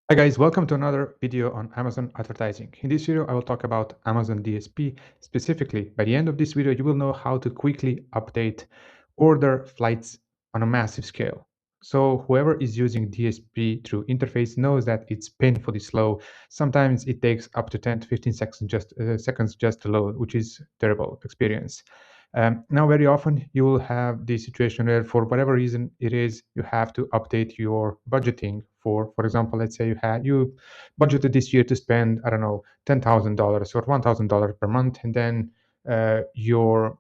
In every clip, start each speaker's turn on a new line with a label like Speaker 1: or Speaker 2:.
Speaker 1: Hi guys, welcome to another video on Amazon advertising. In this video, I will talk about Amazon DSP. Specifically, by the end of this video, you will know how to quickly update order flights on a massive scale. So whoever is using DSP through interface knows that it's painfully slow. Sometimes it takes up to 10 to 15 seconds just to load, which is terrible experience. Now, very often you will have the situation where, for whatever reason it is, you have to update your budgeting. For example, let's say you budgeted this year to spend, I don't know, $10,000 or $1,000 per month, and then your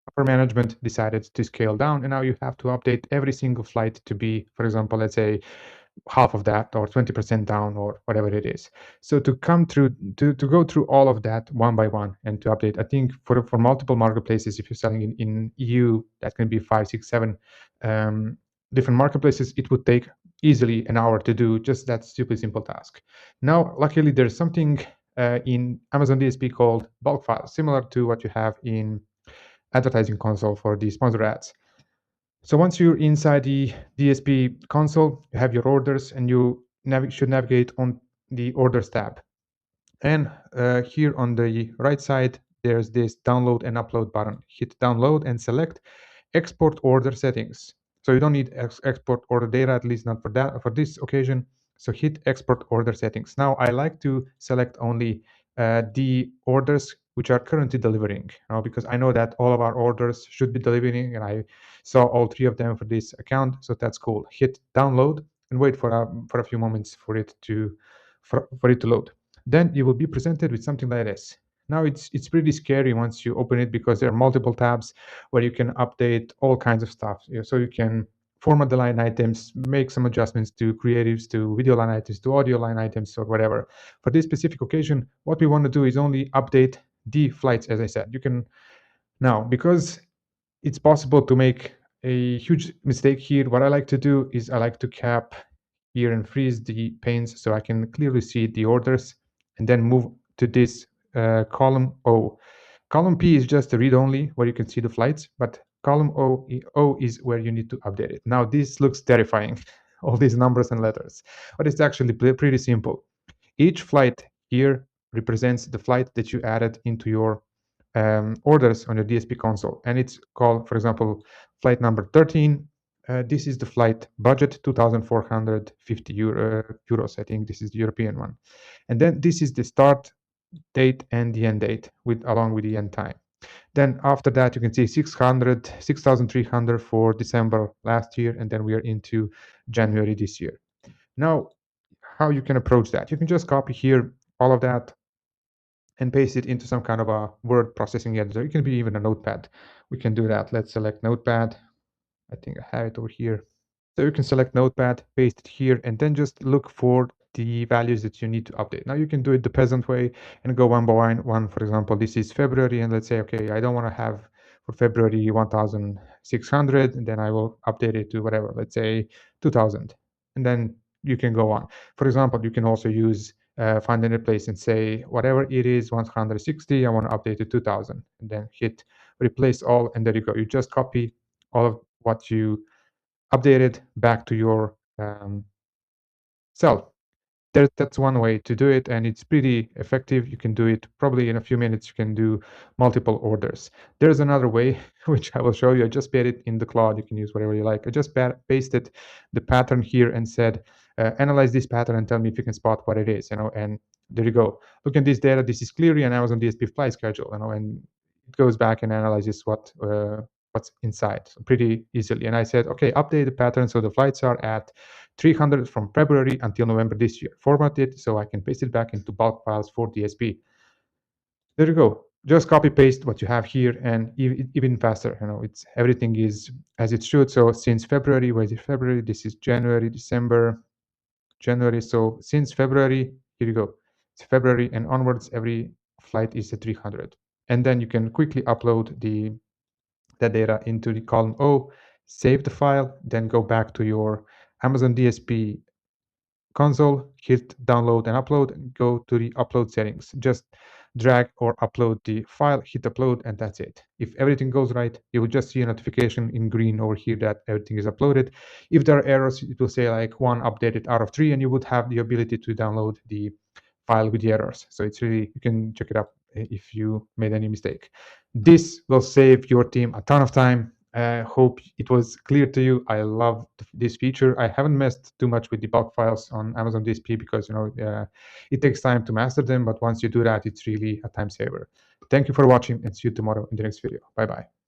Speaker 1: upper management decided to scale down, and now you have to update every single flight to be, for example, let's say half of that or 20% down or whatever it is. So to come through to go through all of that one by one and to update, I think for multiple marketplaces, if you're selling in EU, that can be 5, 6, 7 different marketplaces, it would take easily an hour to do just that stupid simple task. Now, luckily, there's something in Amazon DSP called bulk files, similar to what you have in advertising console for the sponsor ads. So once you're inside the DSP console, you have your orders and you should navigate on the orders tab. And here on the right side, there's this download and upload button. Hit download and select export order settings. So you don't need export order data, at least not for this occasion. So hit export order settings. Now I like to select only the orders which are currently delivering, because I know that all of our orders should be delivering, and I saw all 3 of them for this account, so that's cool. Hit download and wait for a few moments for it to load. Then you will be presented with something like this. Now it's pretty scary once you open it because there are multiple tabs where you can update all kinds of stuff. So you can format the line items, make some adjustments to creatives, to video line items, to audio line items, or whatever. For this specific occasion, what we want to do is only update the flights, as I said. You can now, because it's possible to make a huge mistake here, what I like to do is I like to cap here and freeze the panes so I can clearly see the orders and then move to this column O. Column P is just a read-only where you can see the flights, but column O is where you need to update it. Now this looks terrifying, all these numbers and letters, but it's actually pretty simple. Each flight here represents the flight that you added into your orders on your DSP console. And it's called, for example, flight number 13. This is the flight budget, 2,450 euros. I think this is the European one. And then this is the start date and the end date along with the end time. Then after that, you can see 6,300 for December last year, and then we are into January this year. Now, how you can approach that? You can just copy here all of that and paste it into some kind of a word processing editor. It can be even a Notepad. We can do that. Let's select Notepad. I think I have it over here. So you can select Notepad, paste it here, and then just look for the values that you need to update. Now you can do it the peasant way and go one by one. For example, this is February, and let's say, okay, I don't want to have for February 1,600, and then I will update it to whatever, let's say 2,000, and then you can go on. For example, you can also use find any place and say whatever it is 160, I want to update to 2,000, and then hit replace all, and there you go. You just copy all of what you updated back to your cell. That's one way to do it, and it's pretty effective. You can do it probably in a few minutes. You can do multiple orders. There's another way, which I will show you. I just paste it in the cloud. You can use whatever you like. I just pasted the pattern here and said, analyze this pattern and tell me if you can spot what it is. And there you go. Look at this data. This is clearly an Amazon DSP flight schedule. And it goes back and analyzes what's inside, so pretty easily. And I said, okay, update the pattern so the flights are at 300 from February until November this year. Format it so I can paste it back into bulk files for DSP. There you go. Just copy paste what you have here, and even faster. It's everything is as it should. So since February, where is it? February. This is January, December, January. So since February, here you go. It's February and onwards. Every flight is at 300, and then you can quickly upload that data into the column O, save the file, then go back to your Amazon DSP console, hit download and upload, and go to the upload settings. Just drag or upload the file, hit upload, and that's it. If everything goes right, you will just see a notification in green over here that everything is uploaded. If there are errors, it will say like 1 updated out of 3, and you would have the ability to download the file with the errors. So it's really, you can check it up if you made any mistake. This will save your team a ton of time. I hope it was clear to you. I love this feature. I haven't messed too much with the bulk files on Amazon DSP because it takes time to master them. But once you do that, it's really a time saver. Thank you for watching, and see you tomorrow in the next video. Bye bye.